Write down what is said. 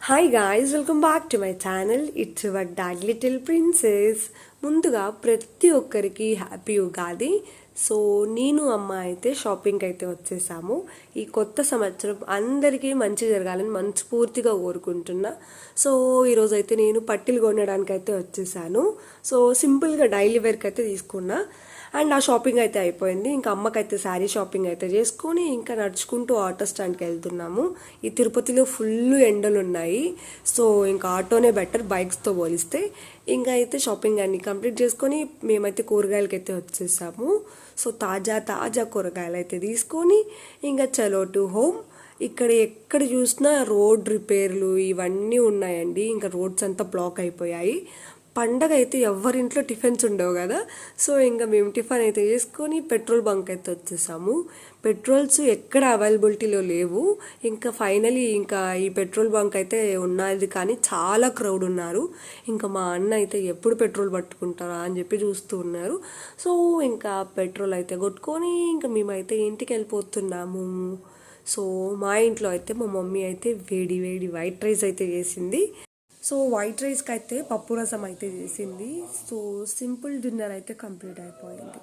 Hi guys, welcome back to my channel. It's your dad little princess. ముందుగా ప్రతి ఒక్కరికి happy Ugadi. So నేను అమ్మ అయితే షాపింగ్కి అయితే వచ్చేసాము. ఈ కొత్త సంవత్సరం అందరికీ మంచి జరగాలని మనస్ఫూర్తిగా కోరుకుంటున్నా. సో ఈరోజు అయితే నేను పట్టీలు కొనడానికి అయితే వచ్చేసాను. సో సింపుల్గా డైలీ వేర్కి అయితే తీసుకున్నా. అండ్ ఆ షాపింగ్ అయితే అయిపోయింది. ఇంకా అమ్మకైతే శారీ షాపింగ్ అయితే చేసుకొని ఇంకా నడుచుకుంటూ ఆటో స్టాండ్కి వెళ్తున్నాము. ఈ తిరుపతిలో ఫుల్ ఎండలు ఉన్నాయి. సో ఇంకా ఆటోనే బెటర్ బైక్స్తో పోలిస్తే. ఇంకా అయితే షాపింగ్ అన్ని కంప్లీట్ చేసుకొని మేమైతే కూరగాయలకి అయితే వచ్చేసాము. సో తాజా తాజా కూరగాయలు అయితే తీసుకొని ఇంకా చలో టు హోమ్. ఇక్కడ ఎక్కడ చూసినా రోడ్ రిపేర్లు ఇవన్నీ ఉన్నాయండి. ఇంకా రోడ్స్ అంతా బ్లాక్ అయిపోయాయి. పండగ అయితే ఎవరింట్లో టిఫిన్స్ ఉండవు కదా. సో ఇంకా మేము టిఫిన్ అయితే చేసుకొని పెట్రోల్ బంక్ అయితే వచ్చేసాము. పెట్రోల్స్ ఎక్కడ అవైలబిలిటీలో లేవు. ఇంకా ఫైనలీ ఇంకా ఈ పెట్రోల్ బంక్ అయితే ఉన్నది, కానీ చాలా క్రౌడ్ ఉన్నారు. ఇంకా మా అన్న అయితే ఎప్పుడు పెట్రోల్ పట్టుకుంటారా అని చెప్పి చూస్తూ ఉన్నారు. సో ఇంకా పెట్రోల్ అయితే కొట్టుకొని ఇంకా మేమైతే ఇంటికి వెళ్ళిపోతున్నాము. సో మా ఇంట్లో అయితే మా మమ్మీ అయితే వేడి వేడి వైట్ రైస్ అయితే చేసింది. సో వైట్ రైస్కి అయితే పప్పు రసం అయితే చేసింది. సో సింపుల్ డిన్నర్ అయితే కంప్లీట్ అయిపోయింది.